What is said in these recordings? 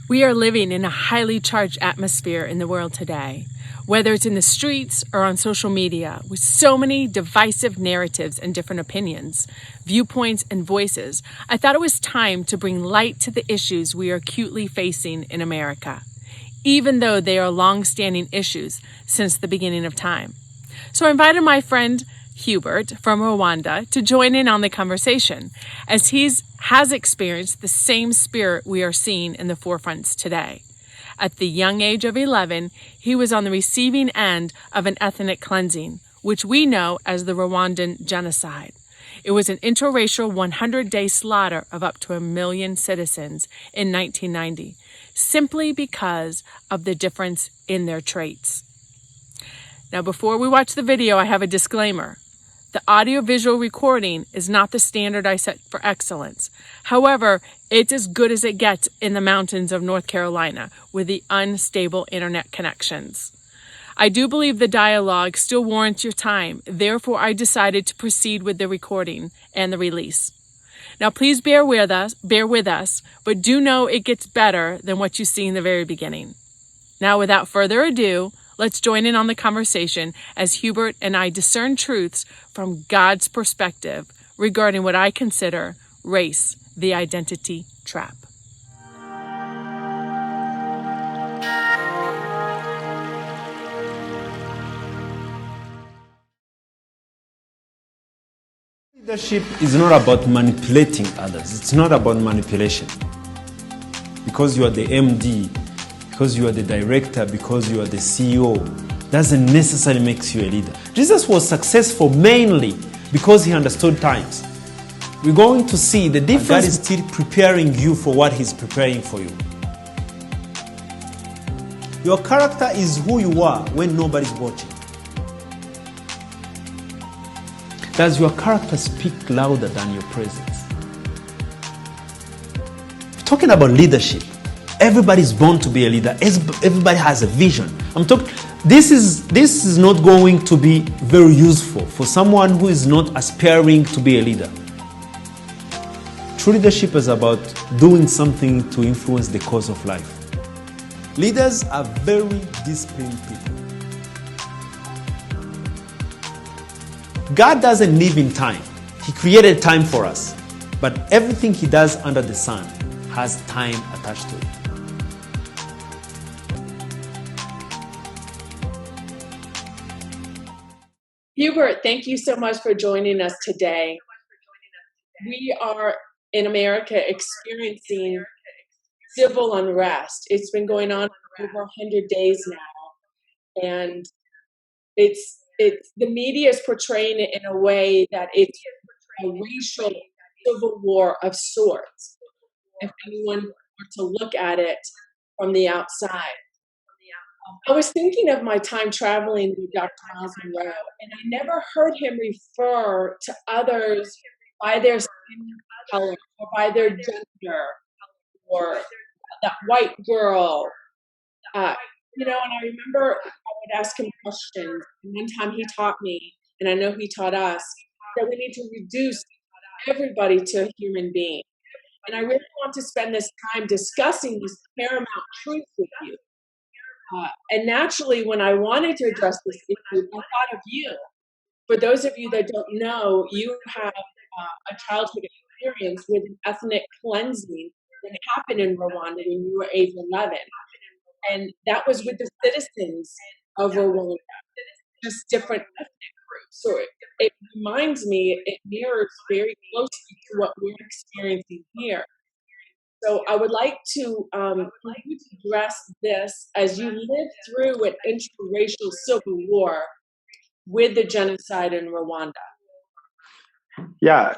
We are living in a highly charged atmosphere in the world today, whether it's in the streets or on social media, with so many divisive narratives and different opinions, viewpoints, and voices. I thought it was time to bring light to the issues we are acutely facing in America, even though they are long-standing issues since the beginning of time. So I invited my friend Hubert from Rwanda to join in on the conversation, as he has experienced the same spirit we are seeing in the forefronts today. At the young age of 11, he was on the receiving end of an ethnic cleansing, which we know as the Rwandan Genocide. It was an interracial 100-day slaughter of up to 1 million citizens in 1990, simply because of the difference in their traits. Now, before we watch the video, I have a disclaimer. The audio-visual recording is not the standard I set for excellence. However, it's as good as it gets in the mountains of North Carolina with the unstable internet connections. I do believe the dialogue still warrants your time. Therefore, I decided to proceed with the recording and the release. Now, please bear with us, but do know it gets better than what you see in the very beginning. Now, without further ado, let's join in on the conversation as Hubert and I discern truths from God's perspective regarding what I consider race, the identity trap. Leadership is not about manipulating others. It's not about manipulation. Because you are the MD, because you are the director, because you are the CEO, doesn't necessarily make you a leader. Jesus was successful mainly because he understood times. We're going to see the difference. God is still preparing you for what he's preparing for you. Your character is who you are when nobody's watching. Does your character speak louder than your presence? We're talking about leadership. Everybody's born to be a leader. Everybody has a vision. This is not going to be very useful for someone who is not aspiring to be a leader. True leadership is about doing something to influence the course of life. Leaders are very disciplined people. God doesn't live in time. He created time for us. But everything he does under the sun has time attached to it. Hubert, thank you so much for joining us today. We are in America experiencing civil unrest. It's been going on for over 100 days now. And it's the media is portraying it in a way that it's a racial civil war of sorts, if anyone were to look at it from the outside. I was thinking of my time traveling with Dr. Miles Monroe, and I never heard him refer to others by their skin color or by their gender or that white girl. And I remember I would ask him questions. And one time he taught me, and I know he taught us, that we need to reduce everybody to a human being. And I really want to spend this time discussing this paramount truth with you. And naturally, when I wanted to address this issue, I thought of you. For those of you that don't know, you have a childhood experience with an ethnic cleansing that happened in Rwanda when you were age 11. And that was with the citizens of Rwanda, just different ethnic groups. So it reminds me, it mirrors very closely to what we're experiencing here. So I would like to address this as you lived through an interracial civil war with the genocide in Rwanda. Yeah,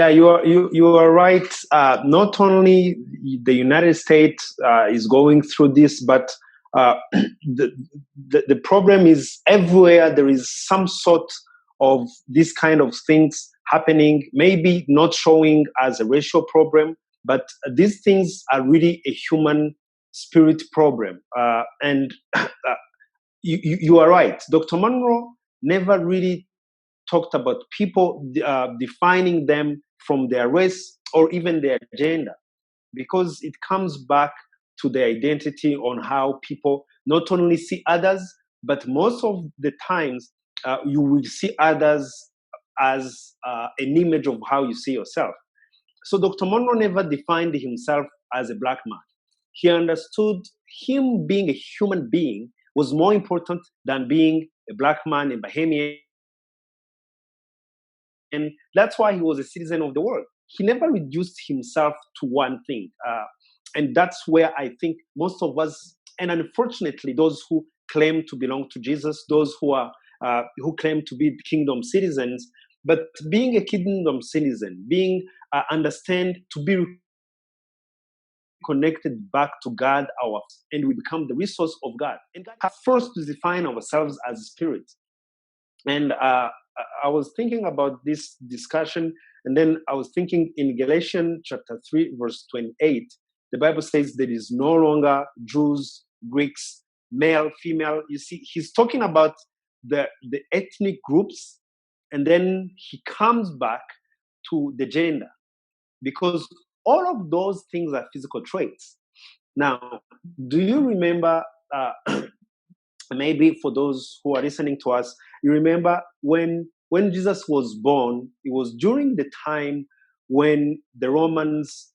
you are right. Not only the United States is going through this, but the problem is everywhere there is some sort of this kind of things happening, maybe not showing as a racial problem, but these things are really a human spirit problem. And you are right. Dr. Monroe never really talked about people defining them from their race or even their gender, because it comes back to their identity, on how people not only see others, but most of the times you will see others as an image of how you see yourself. So Dr. Monroe never defined himself as a black man. He understood him being a human being was more important than being a black man, a Bahamian. And that's why he was a citizen of the world. He never reduced himself to one thing. And that's where I think most of us, and unfortunately, those who claim to belong to Jesus, those who claim to be kingdom citizens, but being a kingdom citizen, being understand to be connected back to God, and we become the resource of God. And God has first to define ourselves as spirit. And I was thinking about this discussion, and then I was thinking in Galatians chapter 3, verse 28, the Bible says there is no longer Jews, Greeks, male, female. You see, he's talking about the ethnic groups, and then he comes back to the gender, because all of those things are physical traits. Now, do you remember, maybe for those who are listening to us, you remember when Jesus was born, it was during the time when the Romans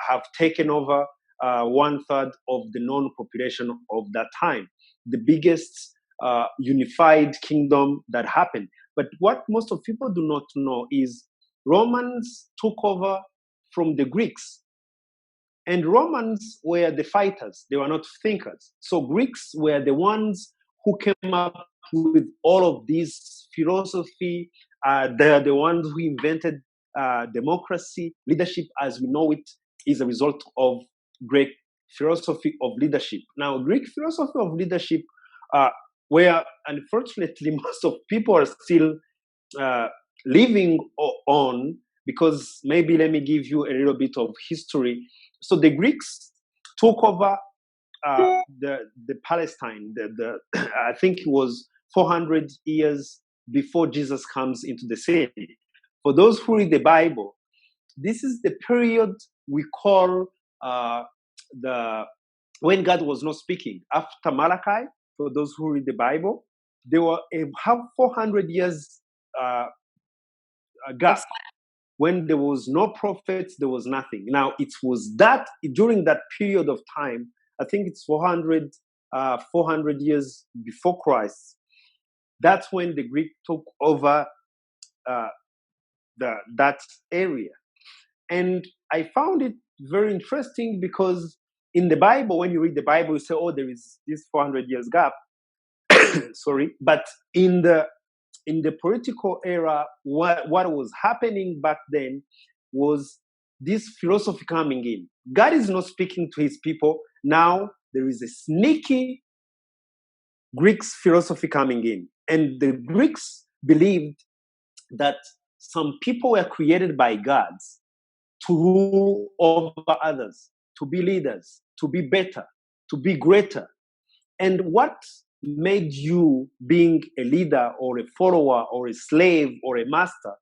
have taken over 1/3 of the known population of that time, the biggest unified kingdom that happened. But what most of people do not know is Romans took over from the Greeks. And Romans were the fighters, they were not thinkers. So Greeks were the ones who came up with all of this philosophy. They're the ones who invented democracy. Leadership as we know it is a result of Greek philosophy of leadership. Now, Greek philosophy of leadership, where unfortunately most of people are still living on, because maybe let me give you a little bit of history. So the Greeks took over the Palestine. I think it was 400 years before Jesus comes into the scene. For those who read the Bible, this is the period we call when God was not speaking. After Malachi, for those who read the Bible, there were a 400 years gap. When there was no prophets, there was nothing. Now, it was that during that period of time, I think it's 400 years before Christ, that's when the Greek took over that area. And I found it very interesting because in the Bible, when you read the Bible, you say, oh, there is this 400 years gap. Sorry. But in the political era, what was happening back then was this philosophy coming in. God is not speaking to his people. Now there is a sneaky Greek philosophy coming in. And the Greeks believed that some people were created by gods to rule over others, to be leaders, to be better, to be greater. And what made you being a leader or a follower or a slave or a master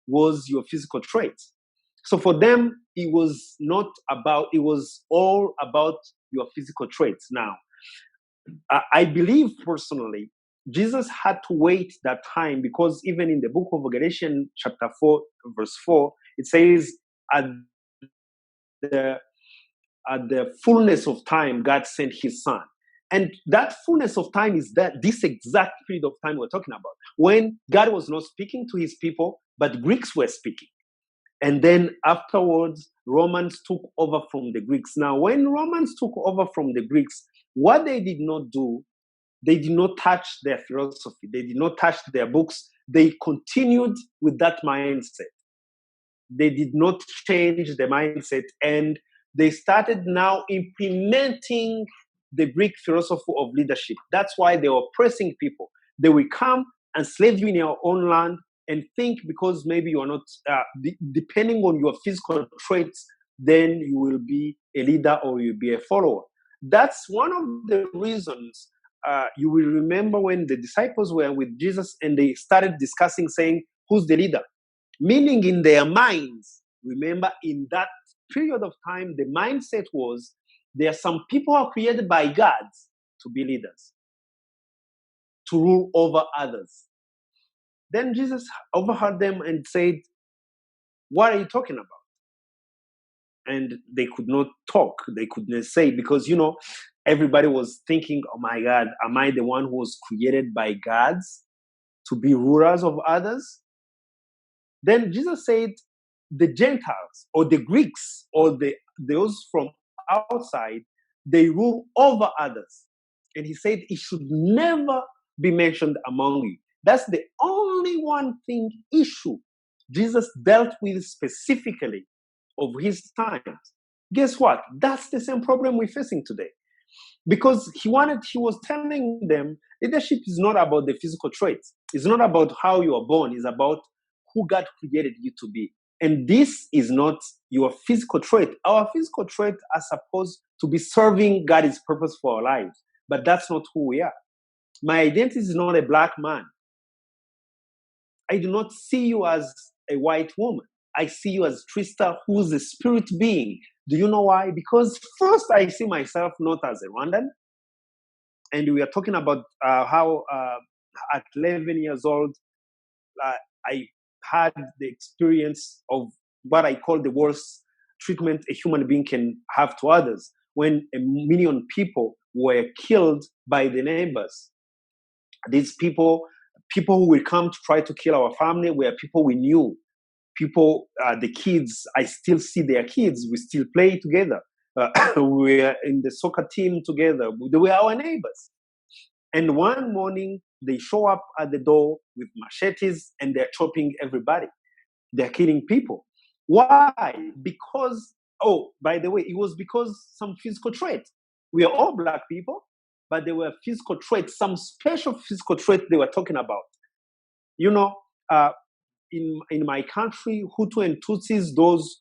was your physical traits. So for them, it was all about your physical traits. Now, I believe personally, Jesus had to wait that time, because even in the book of Galatians chapter 4, verse 4, it says, at the fullness of time, God sent his son. And that fullness of time is this exact period of time we're talking about, when God was not speaking to his people, but Greeks were speaking. And then afterwards, Romans took over from the Greeks. Now, when Romans took over from the Greeks, what they did not do, they did not touch their philosophy. They did not touch their books. They continued with that mindset. They did not change the mindset. And they started now implementing the Greek philosophy of leadership. That's why they were oppressing people. They will come and slave you in your own land and think because maybe you are not, depending on your physical traits, then you will be a leader or you'll be a follower. That's one of the reasons you will remember when the disciples were with Jesus and they started discussing, saying, who's the leader? Meaning in their minds, remember in that period of time, the mindset was there are some people who are created by God to be leaders, to rule over others. Then Jesus overheard them and said, what are you talking about? And they could not talk. They could not say, because, everybody was thinking, oh my God, am I the one who was created by gods to be rulers of others? Then Jesus said, the Gentiles or the Greeks or those from outside, they rule over others. And he said it should never be mentioned among you. That's the only one thing issue Jesus dealt with specifically of his times. Guess what? That's the same problem we're facing today. Because he was telling them leadership is not about the physical traits. It's not about how you are born. It's about who God created you to be. And this is not your physical trait. Our physical traits are supposed to be serving God's purpose for our lives. But that's not who we are. My identity is not a black man. I do not see you as a white woman. I see you as Trista, who's a spirit being. Do you know why? Because first, I see myself not as a Rwandan. And we are talking about how at 11 years old, I had the experience of what I call the worst treatment a human being can have to others, when 1 million people were killed by the neighbors. These people who will come to try to kill our family were people we knew. People, the kids, I still see their kids. We still play together. We were in the soccer team together. They were our neighbors. And one morning, they show up at the door with machetes and they're chopping everybody. They're killing people. Why? Because, by the way, it was because some physical trait. We are all black people, but there were physical traits, some special physical trait they were talking about. In my country, Hutu and Tutsis, those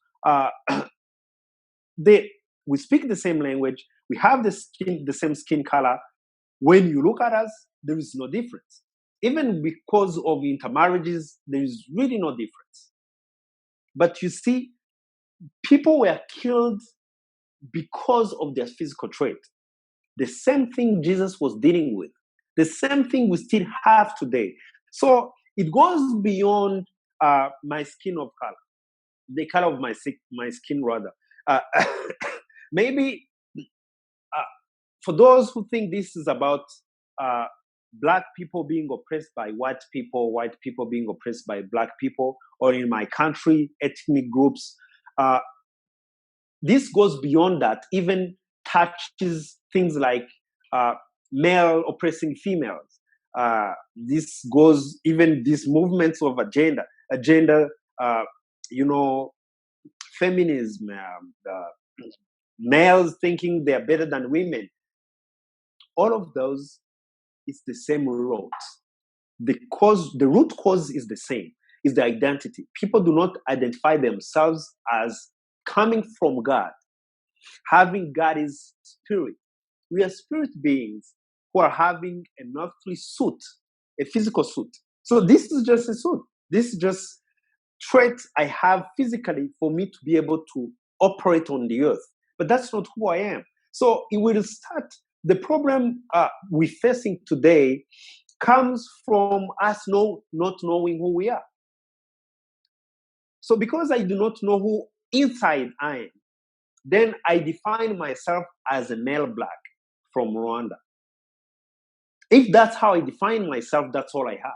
we speak the same language. We have the same skin color. When you look at us, there is no difference. Even because of intermarriages, there is really no difference. But you see, people were killed because of their physical trait. The same thing Jesus was dealing with. The same thing we still have today. So it goes beyond my skin of color, the color of my skin rather. Maybe for those who think this is about black people being oppressed by white people being oppressed by black people, or in my country, ethnic groups, this goes beyond that, even touches things like male oppressing females. This goes even these movements of agenda, feminism, males thinking they're better than women. All of those is the same root. The root cause is the same, is the identity. People do not identify themselves as coming from God, having God is spirit. We are spirit beings who are having an earthly suit, a physical suit. So this is just a suit. This is just traits I have physically for me to be able to operate on the earth. But that's not who I am. So it will start. The problem we're facing today comes from us not knowing who we are. So because I do not know who inside I am, then I define myself as a male black from Rwanda. If that's how I define myself, that's all I have.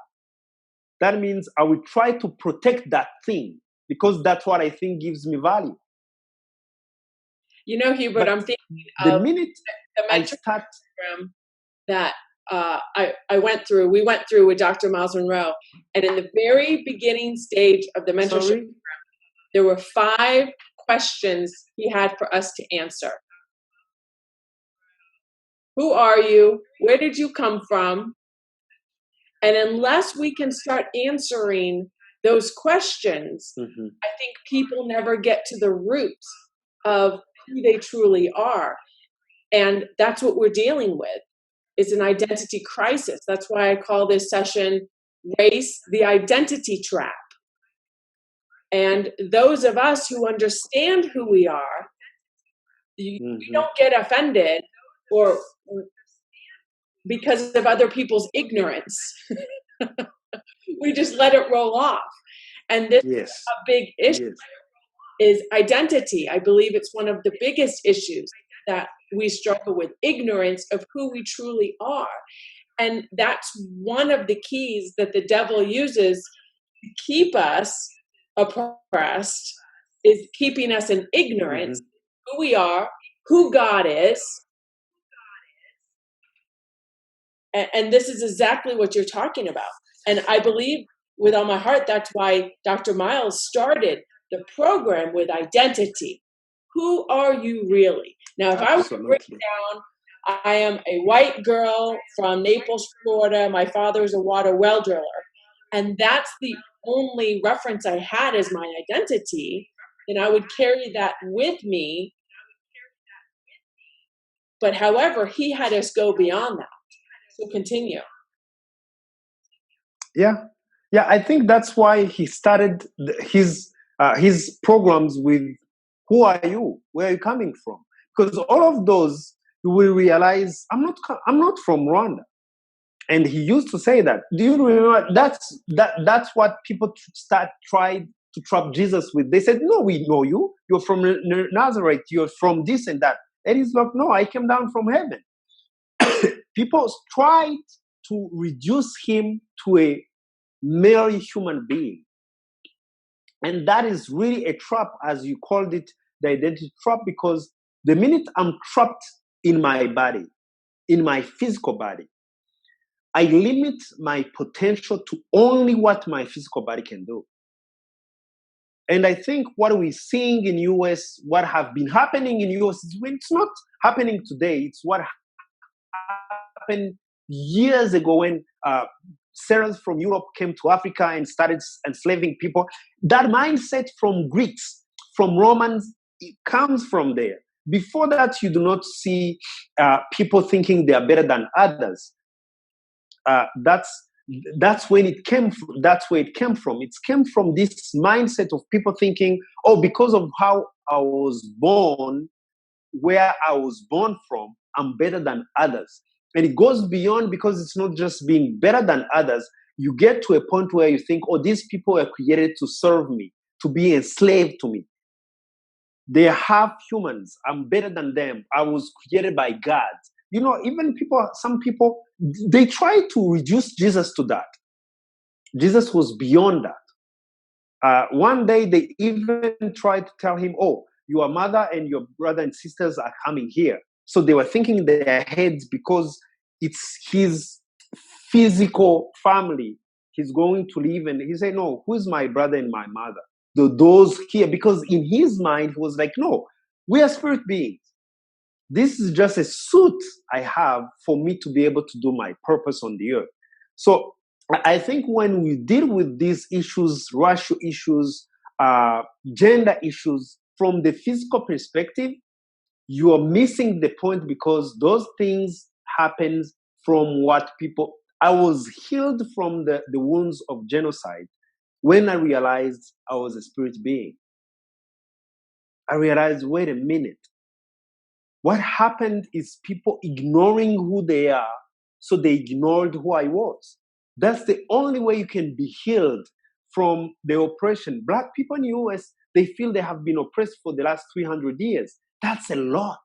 That means I will try to protect that thing because that's what I think gives me value. Hubert, but I'm thinking the minute the mentoring program that we went through with Dr. Miles Monroe, and in the very beginning stage of the mentorship program, there were 5 questions he had for us to answer. Who are you? Where did you come from? And unless we can start answering those questions, I think people never get to the root of who they truly are. And that's what we're dealing with. It's an identity crisis. That's why I call this session Race, the Identity Trap. And those of us who understand who we are We don't get offended or because of other people's ignorance. We just let it roll off. And this is a big issue, is identity. I believe it's one of the biggest issues that we struggle with, ignorance of who we truly are. And that's one of the keys that the devil uses to keep us oppressed, is keeping us in ignorance of who we are, who God is. And this is exactly what you're talking about. And I believe with all my heart, that's why Dr. Miles started the program with identity. Who are you really? Now, if I were to break down, I am a white girl from Naples, Florida. My father's a water well driller. And that's the only reference I had as my identity. And I would carry that with me. But however, he had us go beyond that. So continue. Yeah, I think that's why he started his programs with "Who are you? Where are you coming from?" Because all of those, you will realize I'm not from Rwanda, and he used to say that. Do you remember? That's what people tried to trap Jesus with. They said, "No, we know you. You're from Nazareth. You're from this and that." And he's like, "No, I came down from heaven." People tried to reduce him to a mere human being. And that is really a trap, as you called it, the identity trap, because the minute I'm trapped in my body, in my physical body, I limit my potential to only what my physical body can do. And I think what we're seeing in US, what have been happening in US, it's not happening today. It's what happened years ago when settlers from Europe came to Africa and started enslaving people. That mindset from Greeks, from Romans, it comes from there. Before that, you do not see people thinking they are better than others. That's when it came from. That's where it came from. It came from this mindset of people thinking, "Oh, because of how I was born, where I was born from, I'm better than others." And it goes beyond, because it's not just being better than others. You get to a point where you think, "Oh, these people are created to serve me, to be enslaved to me. They are half humans. I'm better than them. I was created by God." You know, even some people, they try to reduce Jesus to that. Jesus was beyond that. One day, they even tried to tell him, "Oh, your mother and your brother and sisters are coming here." So they were thinking in their heads, because it's his physical family he's going to leave. And he said, "No, who's my brother and my mother? Those here." Because in his mind, he was like, "No, we are spirit beings. This is just a suit I have for me to be able to do my purpose on the earth." So I think when we deal with these issues, racial issues, gender issues, from the physical perspective, you are missing the point, because those things happen from what people... I was healed from the wounds of genocide when I realized I was a spirit being. I realized, wait a minute. What happened is people ignoring who they are, so they ignored who I was. That's the only way you can be healed from the oppression. Black people in the US, they feel they have been oppressed for the last 300 years. That's a lot.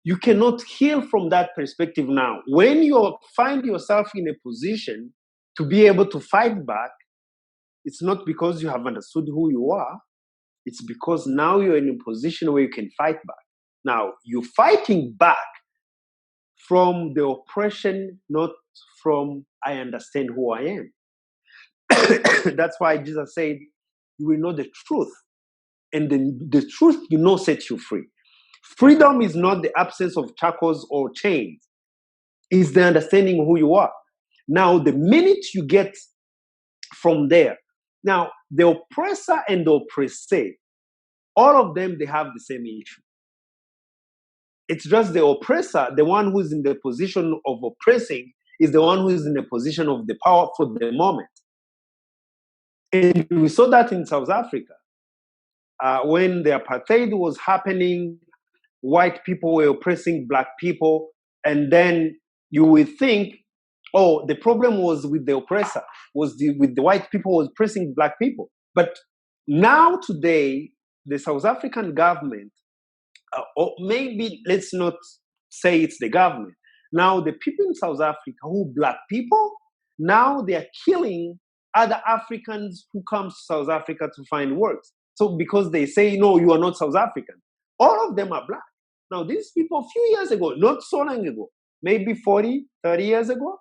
You cannot heal from that perspective now. When you find yourself in a position to be able to fight back, it's not because you have understood who you are. It's because now you're in a position where you can fight back. Now, you're fighting back from the oppression, not from "I understand who I am." That's why Jesus said, "You will know the truth, and the truth set you free." Freedom is not the absence of shackles or chains. It's the understanding of who you are. Now, the minute you get from there, now, the oppressor and the oppressed, all of them, they have the same issue. It's just the oppressor, the one who's in the position of oppressing, is the one who is in the position of the power for the moment. And we saw that in South Africa. When the apartheid was happening, white people were oppressing black people, and then you would think, oh, the problem was with the oppressor, with the white people was oppressing black people. But now today, the South African government, or maybe let's not say it's the government. Now the people in South Africa who black people, now they are killing other Africans who come to South Africa to find work. So because they say, no, you are not South African. All of them are black. Now these people a few years ago, not so long ago, maybe 40, 30 years ago.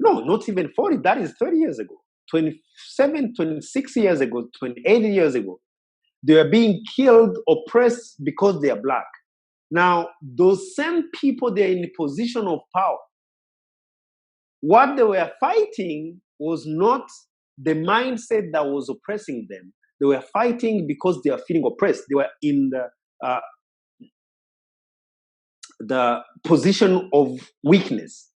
No, not even 40, that is 30 years ago. 27, 26 years ago, 28 years ago. They are being killed, oppressed because they are black. Now, those same people, they're in a position of power. What they were fighting was not the mindset that was oppressing them. They were fighting because they are feeling oppressed. They were in the position of weakness.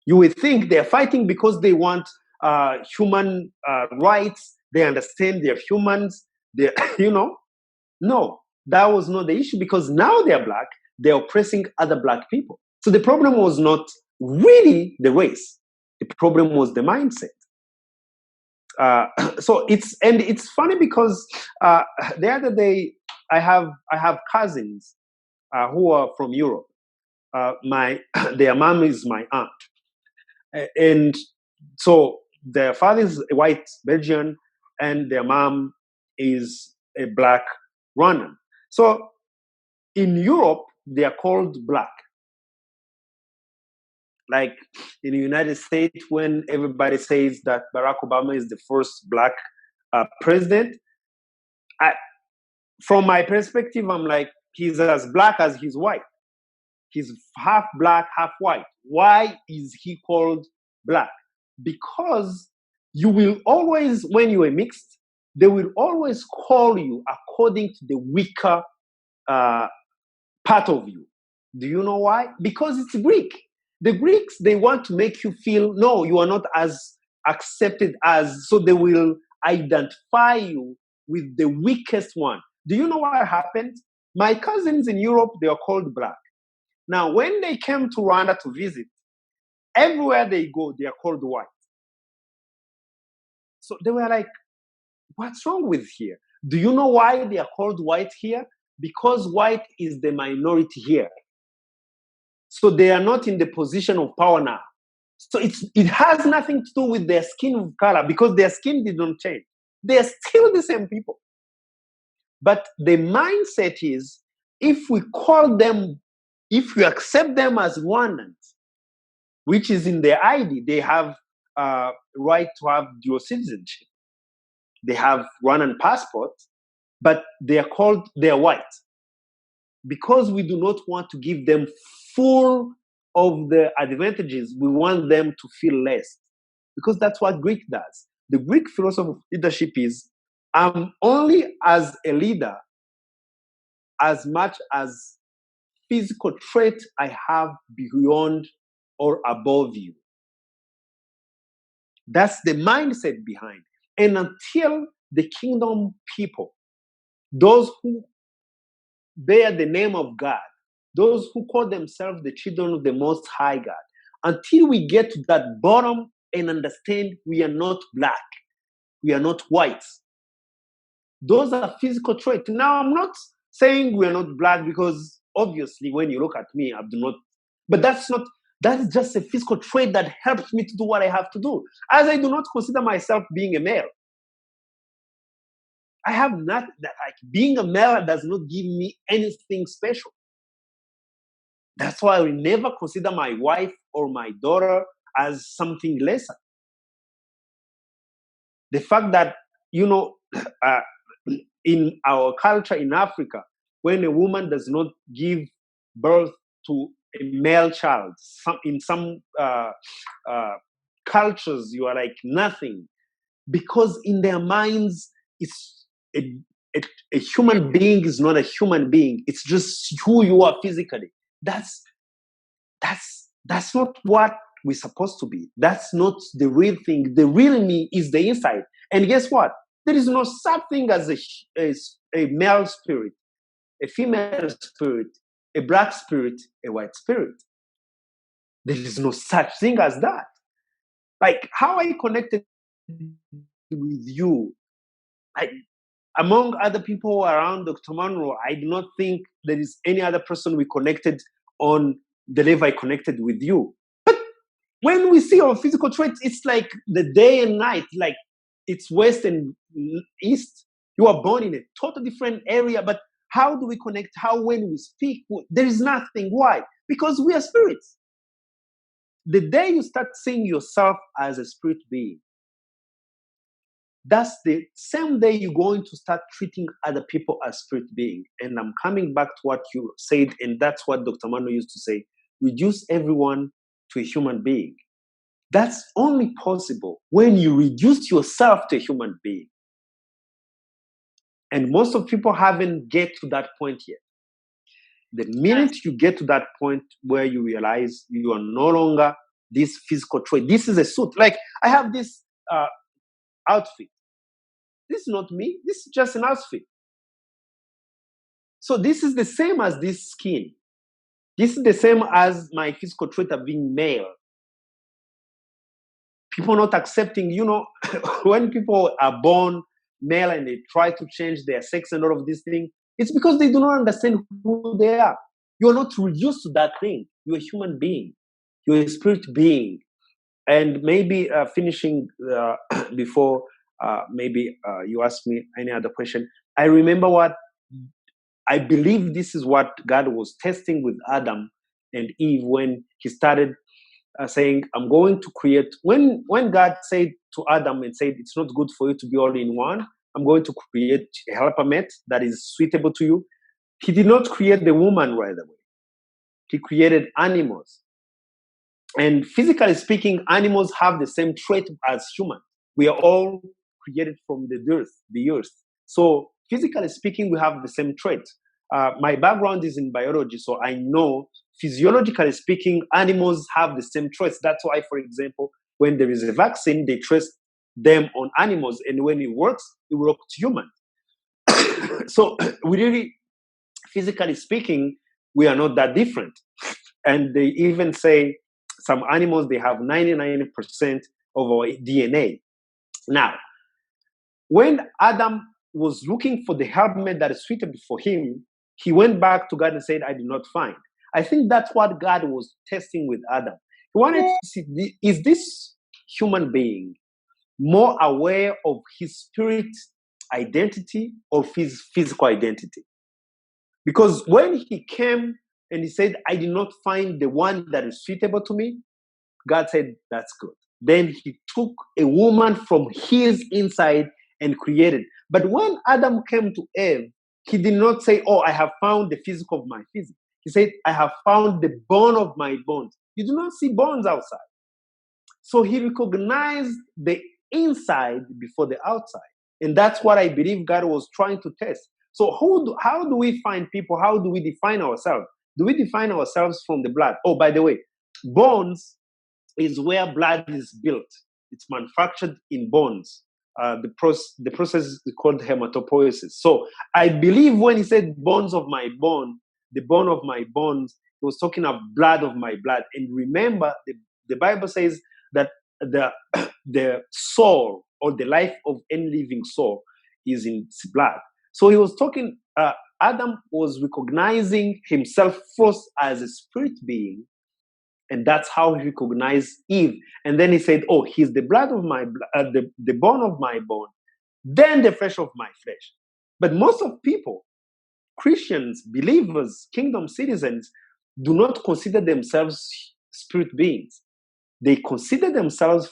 You would think they're fighting because they want human rights. They understand they're humans. They're, no, that was not the issue, because now they're black. They're oppressing other black people. So the problem was not really the race. The problem was the mindset. So it's funny because the other day I have cousins who are from Europe. Their mom is my aunt, and so their father is a white Belgian, and their mom is a black Rwandan. So in Europe, they are called black. Like in the United States, when everybody says that Barack Obama is the first black president, from my perspective, I'm like, he's as black as he's white. He's half black, half white. Why is he called black? Because you will always, when you are mixed, they will always call you according to the weaker part of you. Do you know why? Because it's Greek. The Greeks, they want to make you feel, no, you are not as accepted as, so they will identify you with the weakest one. Do you know what happened? My cousins in Europe, they are called black. Now, when they came to Rwanda to visit, everywhere they go, they are called white. So they were like, what's wrong with here? Do you know why they are called white here? Because white is the minority here. So they are not in the position of power now. So it has nothing to do with their skin color, because their skin did not change. They are still the same people. But the mindset is, if we call them, if we accept them as Rwandans, which is in their ID, they have right to have dual citizenship. They have Rwandan passports, but they're white. Because we do not want to give them full of the advantages, we want them to feel less. Because that's what Greek does. The Greek philosophy of leadership is, I'm only as a leader as much as physical trait I have beyond or above you. That's the mindset behind. And until the kingdom people, those who bear the name of God, those who call themselves the children of the Most High God, until we get to that bottom and understand we are not black, we are not white. Those are physical traits. Now, I'm not saying we are not black, because obviously when you look at me, I do not, but that's just a physical trait that helps me to do what I have to do. As I do not consider myself being a male. I have not, like, being a male does not give me anything special. That's why I will never consider my wife or my daughter as something lesser. The fact that, in our culture in Africa, when a woman does not give birth to a male child, in some cultures, you are like nothing. Because in their minds, it's a human being is not a human being. It's just who you are physically. That's not what we're supposed to be. That's not the real thing. The real me is the inside. And guess what? There is no such thing as a male spirit. a female spirit, a black spirit, a white spirit. There is no such thing as that. Like how I connected with you, like among other people around Dr. Monroe, I do not think there is any other person we connected on the level I connected with you. But when we see our physical traits, it's like the day and night, like it's west and east. You are born in a totally different area, but how do we connect? How when we speak, there is nothing. Why? Because we are spirits. The day you start seeing yourself as a spirit being, that's the same day you're going to start treating other people as spirit being. And I'm coming back to what you said, and that's what Dr. Mano used to say, reduce everyone to a human being. That's only possible when you reduce yourself to a human being. And most of people haven't get to that point yet. The minute you get to that point where you realize you are no longer this physical trait, this is a suit. Like I have this outfit. This is not me. This is just an outfit. So this is the same as this skin. This is the same as my physical trait of being male. People not accepting, when people are born male and they try to change their sex and all of these things, it's because they do not understand who they are. You are not reduced to that thing. You're a human being. You're a spirit being. And maybe finishing before maybe you ask me any other question. I remember I believe this is what God was testing with Adam and Eve when he started saying, I'm going to create, when God said to Adam and said, it's not good for you to be all in one, I'm going to create a helper mate that is suitable to you. He did not create the woman right away. He created animals. And physically speaking, animals have the same trait as humans. We are all created from the earth. So physically speaking, we have the same trait. My background is in biology, so I know physiologically speaking, animals have the same traits. That's why, for example, when there is a vaccine, they test them on animals, and when it works to humans. So we really, physically speaking, we are not that different. And they even say some animals, they have 99% of our DNA. Now, when Adam was looking for the helpmate that is suitable for him, he went back to God and said, I did not find. I think that's what God was testing with Adam. He wanted to see, is this human being more aware of his spirit identity or his physical identity? Because when he came and he said, I did not find the one that is suitable to me, God said, that's good. Then he took a woman from his inside and created. But when Adam came to Eve, he did not say, oh, I have found the physical of my physics. He said, I have found the bone of my bones. You do not see bones outside. So he recognized the inside before the outside. And that's what I believe God was trying to test. So how do we find people? How do we define ourselves? Do we define ourselves from the blood? Oh, by the way, bones is where blood is built. It's manufactured in bones. The process is called hematopoiesis. So I believe when he said bones of my bone, the bone of my bones, he was talking of blood of my blood. And remember, the Bible says that the soul or the life of any living soul is in its blood. So he was talking, Adam was recognizing himself first as a spirit being, and that's how he recognized Eve. And then he said, oh, he's the blood of my blood, the bone of my bone, then the flesh of my flesh. But most of people, Christians, believers, kingdom citizens, do not consider themselves spirit beings. They consider themselves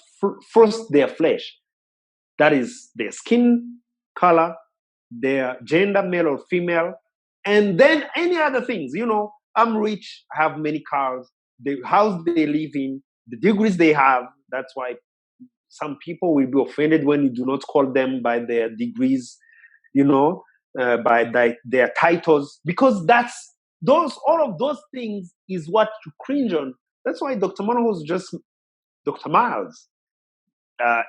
first their flesh. That is their skin color, their gender, male or female, and then any other things. I'm rich, I have many cars, the house they live in, the degrees they have. That's why some people will be offended when you do not call them by their degrees, by their titles, because all of those things is what you cringe on. That's why Dr. Mono was just Dr. Miles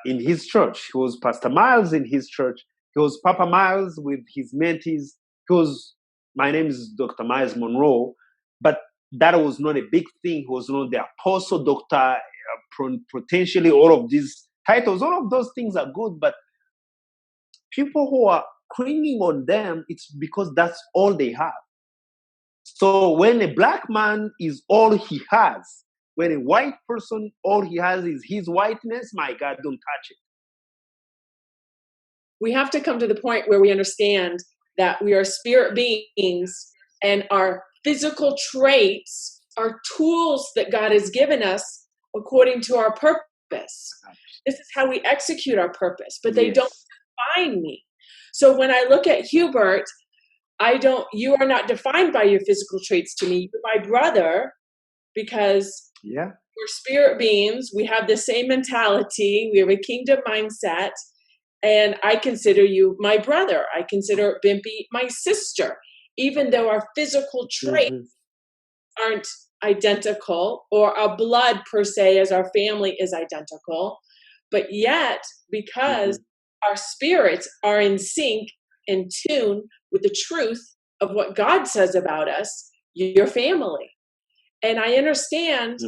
in his church. He was Pastor Miles in his church. He was Papa Miles with his mentees. He was my name is Dr. Miles Monroe, but that was not a big thing. He was not the apostle, doctor, potentially all of these titles. All of those things are good, but people who are clinging on them, it's because that's all they have. So when a black man is all he has, when a white person, all he has is his whiteness, my God, don't touch it. We have to come to the point where we understand that we are spirit beings and our physical traits are tools that God has given us according to our purpose. This is how we execute our purpose, but they don't define me. So when I look at Hubert, you are not defined by your physical traits to me. You're my brother because we're spirit beings. We have the same mentality. We have a kingdom mindset. And I consider you my brother. I consider Bimpy my sister, even though our physical traits aren't identical or our blood per se as our family is identical. But yet, because our spirits are in sync, in tune with the truth of what God says about us, your family. And I understand,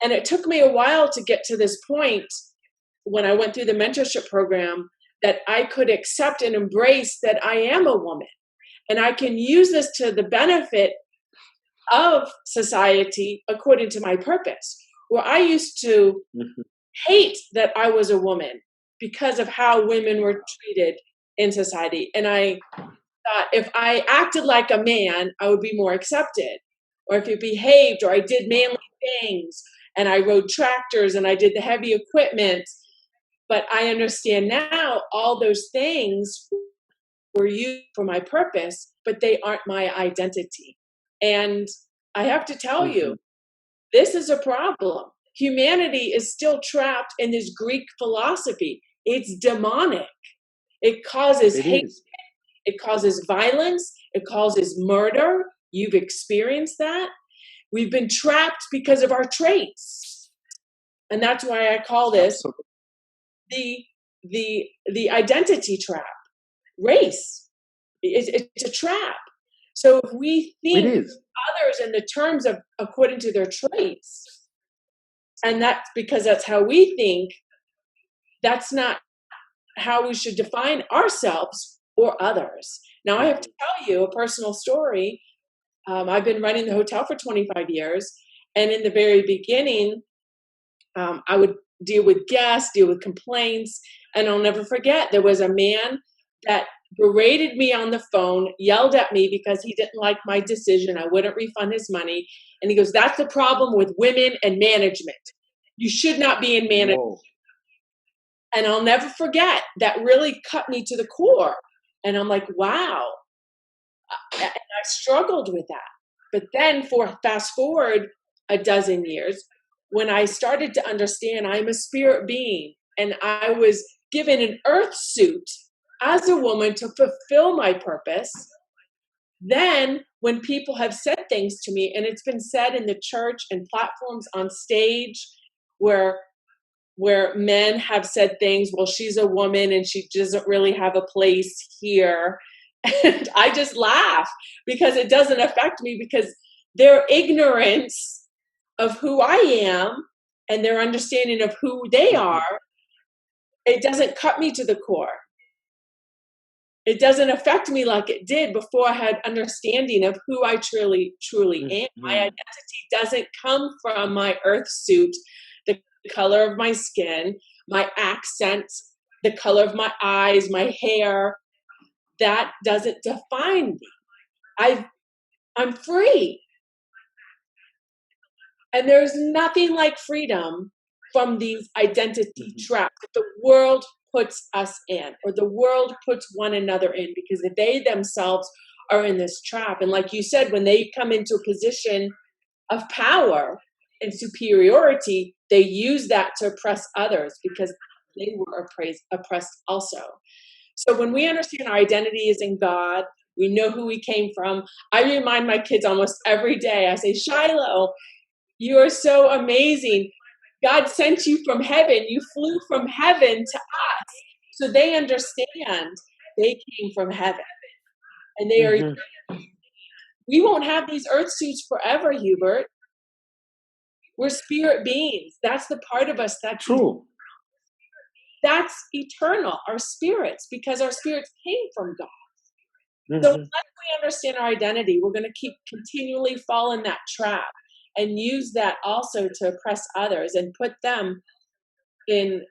and it took me a while to get to this point when I went through the mentorship program, that I could accept and embrace that I am a woman. And I can use this to the benefit of society according to my purpose. Where I used to hate that I was a woman because of how women were treated in society. And I thought if I acted like a man, I would be more accepted. Or if you behaved, or I did manly things, and I rode tractors and I did the heavy equipment. But I understand now all those things were used for my purpose, but they aren't my identity. And I have to tell you, this is a problem. Humanity is still trapped in this Greek philosophy. It's demonic. It causes hate. It causes violence. It causes murder. You've experienced that. We've been trapped because of our traits. And that's why I call this the identity trap. Race. It's a trap. So if we think others in the terms of according to their traits, and that's because that's how we think, that's not how we should define ourselves or others. Now, I have to tell you a personal story. I've been running the hotel for 25 years. And in the very beginning, I would deal with guests, deal with complaints. And I'll never forget, there was a man that berated me on the phone, yelled at me because he didn't like my decision. I wouldn't refund his money. And he goes, that's the problem with women and management. You should not be in management. Whoa. And I'll never forget, that really cut me to the core. And I'm like, wow. And I struggled with that. But then fast forward a dozen years, when I started to understand I'm a spirit being and I was given an earth suit as a woman to fulfill my purpose, then when people have said things to me, and it's been said in the church and platforms on stage where men have said things, well, she's a woman and she doesn't really have a place here. And I just laugh because it doesn't affect me, because their ignorance of who I am and their understanding of who they are, it doesn't cut me to the core. It doesn't affect me like it did before I had understanding of who I truly am. My identity doesn't come from my earth suit, the color of my skin, my accent, the color of my eyes, my hair. That doesn't define me. I'm free. And there's nothing like freedom from these identity traps that the world puts us in, or the world puts one another in, because they themselves are in this trap. And like you said, when they come into a position of power and superiority, they use that to oppress others because they were oppressed also. So when we understand our identity is in God, we know who we came from. I remind my kids almost every day, I say, Shiloh, you are so amazing. God sent you from heaven. You flew from heaven to us. So they understand they came from heaven. And they are We won't have these earth suits forever, Hubert. We're spirit beings. That's the part of us that's true. That's eternal, our spirits, because our spirits came from God. Mm-hmm. So unless we understand our identity, we're going to continually fall in that trap and use that also to oppress others and put them in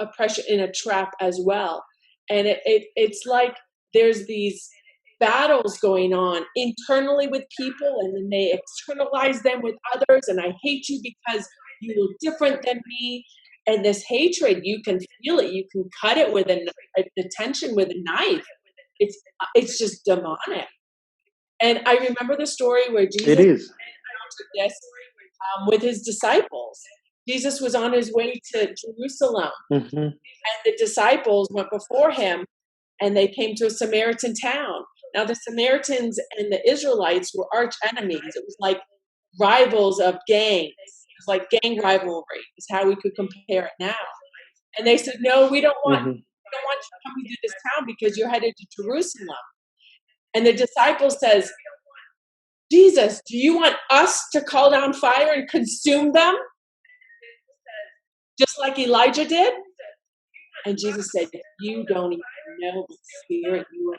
oppression, in a trap as well. And it's like there's these battles going on internally with people, and then they externalize them with others. And I hate you because you look different than me. And this hatred, you can feel it. You can cut it with the tension with a knife. It's just demonic. And I remember the story where Jesus It is. This, with his disciples. Jesus was on his way to Jerusalem, mm-hmm. and the disciples went before him, and they came to a Samaritan town. Now, the Samaritans and the Israelites were arch enemies. It was like rivals of gangs. It was like gang rivalry is how we could compare it now. And they said, no, we don't want, mm-hmm. we don't want you coming to this town because you're headed to Jerusalem. And the disciple says, Jesus, do you want us to call down fire and consume them? Just like Elijah did? And Jesus said, you don't even know the spirit you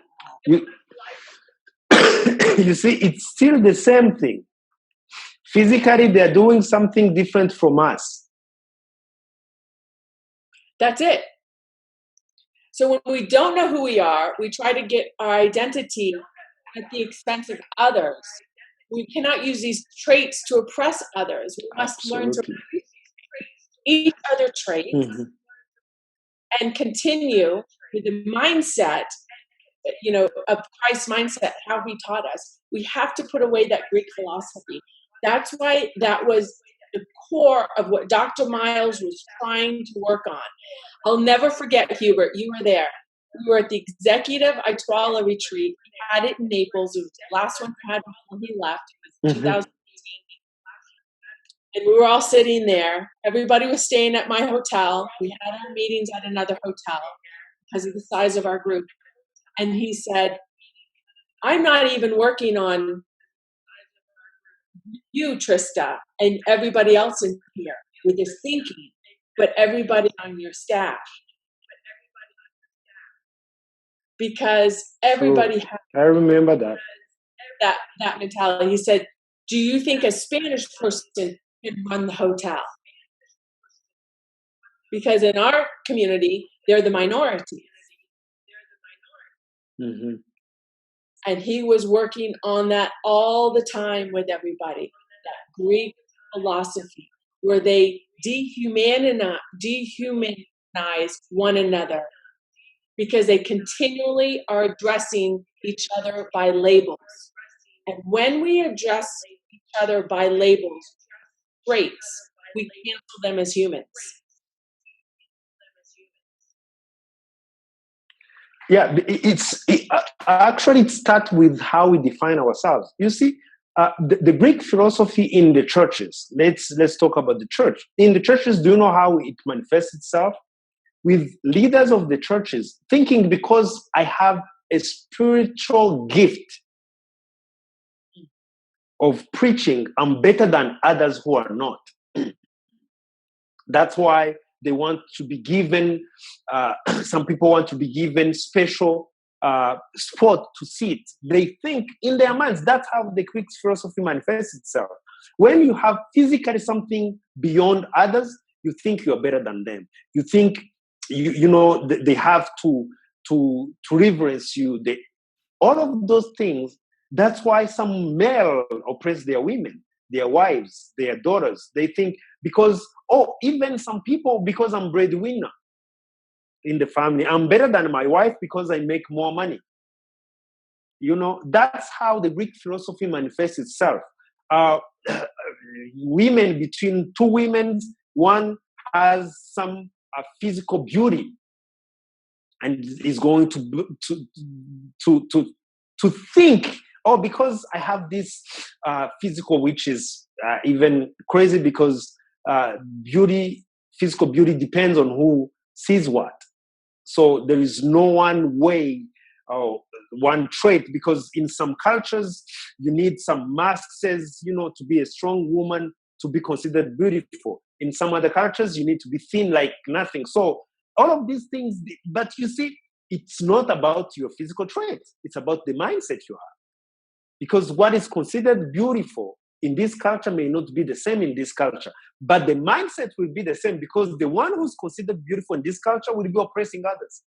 have. You see, it's still the same thing. Physically, they're doing something different from us. That's it. So when we don't know who we are, we try to get our identity at the expense of others. We cannot use these traits to oppress others. We must learn to appreciate each other traits, mm-hmm. and continue with the mindset, of Christ's mindset, how he taught us. We have to put away that Greek philosophy. That's why that was the core of what Dr. Miles was trying to work on. I'll never forget, Hubert, you were there. We were at the Executive Aitwala retreat. He had it in Naples. It was the last one he had before he left. It was 2018. And we were all sitting there. Everybody was staying at my hotel. We had our meetings at another hotel because of the size of our group. And he said, I'm not even working on you, Trista, and everybody else in here with this thinking, but everybody on your staff. Because everybody has I remember that mentality. He said, do you think a Spanish person can run the hotel? Because in our community, they're the minority. Mm-hmm. And he was working on that all the time with everybody. That Greek philosophy where they dehumanize one another because they continually are addressing each other by labels. And when we address each other by labels, traits, we cancel them as humans. Yeah, actually it starts with how we define ourselves. You see, the Greek philosophy in the churches. Let's talk about the church. In the churches, do you know how it manifests itself? With leaders of the churches thinking because I have a spiritual gift of preaching, I'm better than others who are not. That's why they want to be given, some people want to be given special spot to sit. They think in their minds, that's how the Greek philosophy manifests itself. When you have physically something beyond others, you think you're better than them. You think, they have to reverence you. All of those things, that's why some male oppress their women, their wives, their daughters. They think because, even some people, because I'm breadwinner in the family, I'm better than my wife because I make more money. That's how the Greek philosophy manifests itself. Women, between two women, one has some physical beauty and is going to think, because I have this physical, which is even crazy because physical beauty depends on who sees what. So there is no one way one trait, because in some cultures you need some masks, to be a strong woman to be considered beautiful. In some other cultures you need to be thin like nothing. So all of these things, but you see, it's not about your physical traits, it's about the mindset you have. Because what is considered beautiful in this culture may not be the same in this culture, but the mindset will be the same, because the one who's considered beautiful in this culture will be oppressing others.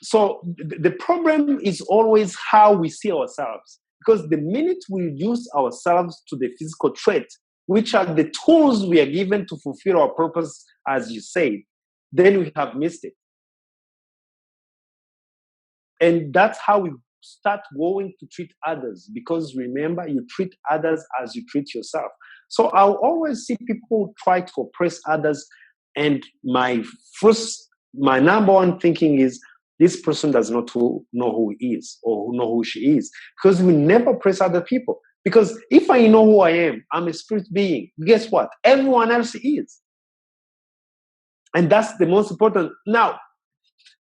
So the problem is always how we see ourselves, because the minute we reduce ourselves to the physical trait, which are the tools we are given to fulfill our purpose, as you said, then we have missed it. And that's how we start going to treat others, because remember, you treat others as you treat yourself. So I'll always see people try to oppress others, and my number one thinking is, this person does not know who he is or know who she is, because we never oppress other people. Because if I know who I am, I'm a spirit being. Guess what? Everyone else is. And that's the most important. Now,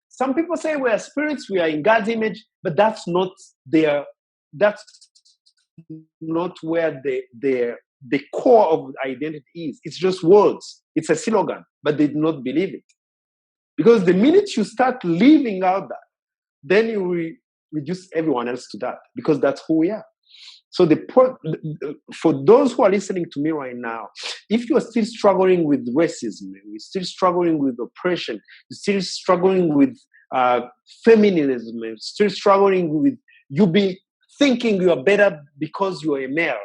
some people say we are spirits, we are in God's image, but that's not where the core of identity is. It's just words. It's a slogan, but they do not believe it. Because the minute you start living out that, then you reduce everyone else to that, because that's who we are. So for those who are listening to me right now, if you are still struggling with racism, you're still struggling with oppression, you're still struggling with feminism, you're still struggling with you be thinking you are better because you are a male,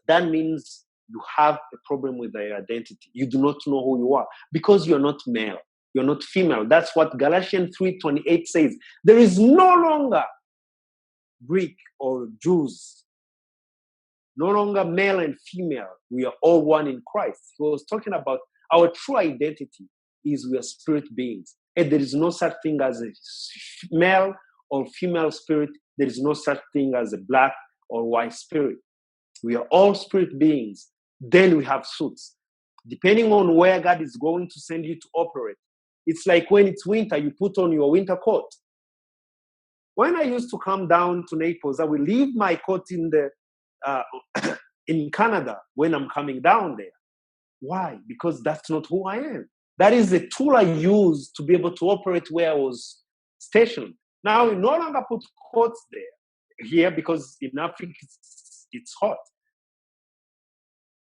that means you have a problem with your identity. You do not know who you are, because you're not male. You're not female. That's what Galatians 3:28 says. There is no longer Greek or Jews, no longer male and female. We are all one in Christ. He was talking about our true identity is we are spirit beings. And there is no such thing as a male or female spirit. There is no such thing as a black or white spirit. We are all spirit beings. Then we have suits. Depending on where God is going to send you to operate. It's like when it's winter, you put on your winter coat. When I used to come down to Naples, I will leave my coat in Canada when I'm coming down there. Why? Because that's not who I am. That is the tool I use to be able to operate where I was stationed. Now, we no longer put coats here because in Africa it's hot.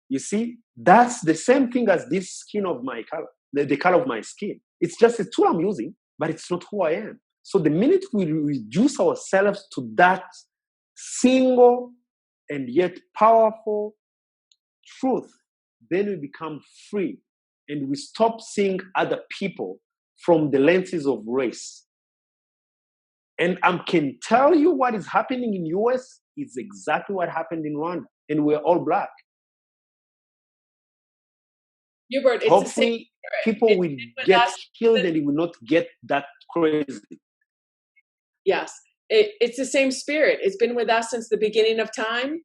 You see, that's the same thing as this skin of my color, the color of my skin. It's just a tool I'm using, but it's not who I am. So the minute we reduce ourselves to that single and yet powerful truth, then we become free and we stop seeing other people from the lenses of race. And I can tell you what is happening in US is exactly what happened in Rwanda, and we're all black. Hubert, it's hopefully people will get killed and it will not get that crazy. Yes, it's the same spirit. It's been with us since the beginning of time.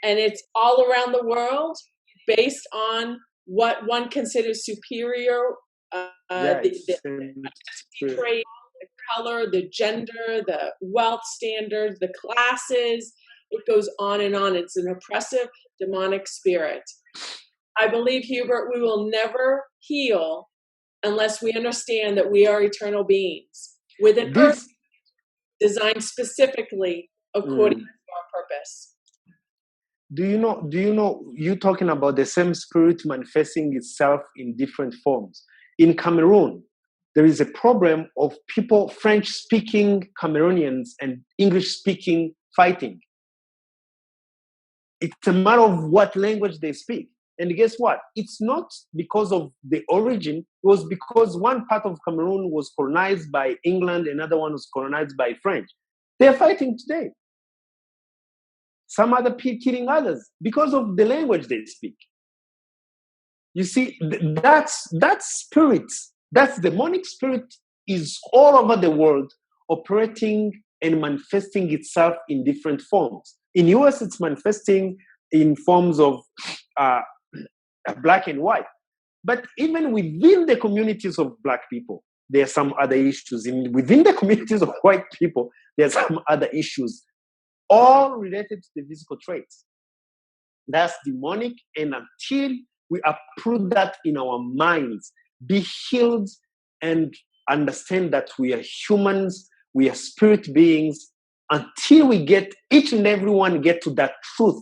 And it's all around the world based on what one considers superior, the trade, the color, the gender, the wealth standards, the classes. It goes on and on. It's an oppressive, demonic spirit. I believe, Hubert, we will never heal unless we understand that we are eternal beings with an earth designed specifically according to our purpose. Do you know, you're talking about the same spirit manifesting itself in different forms. In Cameroon, there is a problem of people, French-speaking Cameroonians and English-speaking fighting. It's a matter of what language they speak. And guess what? It's not because of the origin. It was because one part of Cameroon was colonized by England, another one was colonized by French. They're fighting today. Some other people killing others because of the language they speak. You see, that spirit, that demonic spirit is all over the world operating and manifesting itself in different forms. In US, it's manifesting in forms of black and white. But even within the communities of black people, there are some other issues. Within the communities of white people, there are some other issues, all related to the physical traits. That's demonic, and until we uproot that in our minds, be healed, and understand that we are humans, we are spirit beings, until we get, each and everyone get to that truth,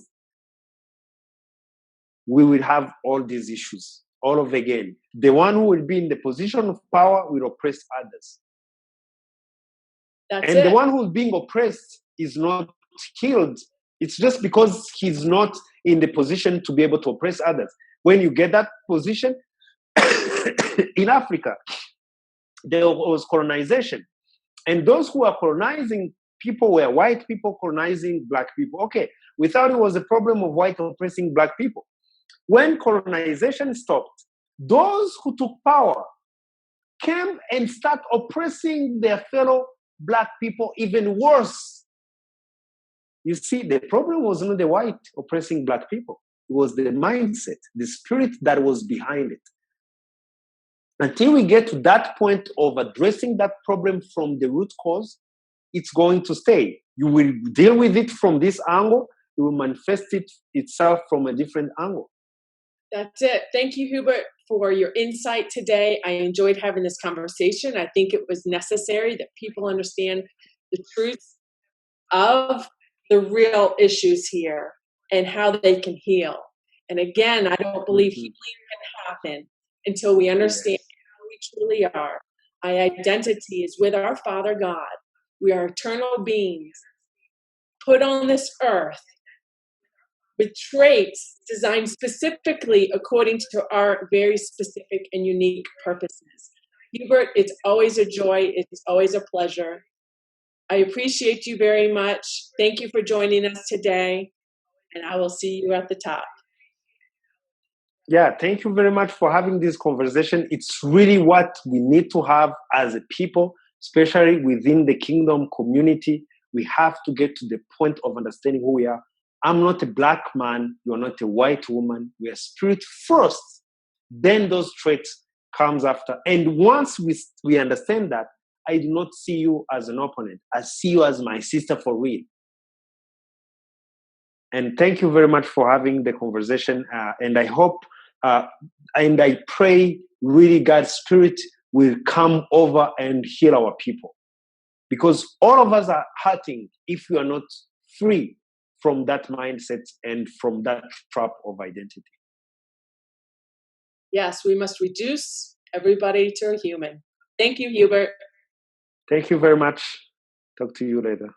we will have all these issues all over again. The one who will be in the position of power will oppress others. That's and it. The one who's being oppressed is not healed. It's just because he's not in the position to be able to oppress others. When you get that position, in Africa, there was colonization. And those who are colonizing people were white people colonizing black people. Okay, we thought it was a problem of white oppressing black people. When colonization stopped, those who took power came and start oppressing their fellow black people even worse. You see, the problem was not the white oppressing black people. It was the mindset, the spirit that was behind it. Until we get to that point of addressing that problem from the root cause, it's going to stay. You will deal with it from this angle. It will manifest itself from a different angle. That's it. Thank you, Hubert, for your insight today. I enjoyed having this conversation. I think it was necessary that people understand the truth of the real issues here and how they can heal. And again, I don't believe healing can happen until we understand who we truly are. Our identity is with our Father God. We are eternal beings put on this earth with traits designed specifically according to our very specific and unique purposes. Hubert, it's always a joy. It's always a pleasure. I appreciate you very much. Thank you for joining us today, and I will see you at the top. Yeah, thank you very much for having this conversation. It's really what we need to have as a people, especially within the kingdom community. We have to get to the point of understanding who we are. I'm not a black man. You're not a white woman. We are spirit first. Then those traits comes after. And once we understand that, I do not see you as an opponent. I see you as my sister for real. And thank you very much for having the conversation. And I hope and I pray really God's spirit will come over and heal our people. Because all of us are hurting if we are not free from that mindset and from that trap of identity. Yes, we must reduce everybody to a human. Thank you, Hubert. Thank you very much. Talk to you later.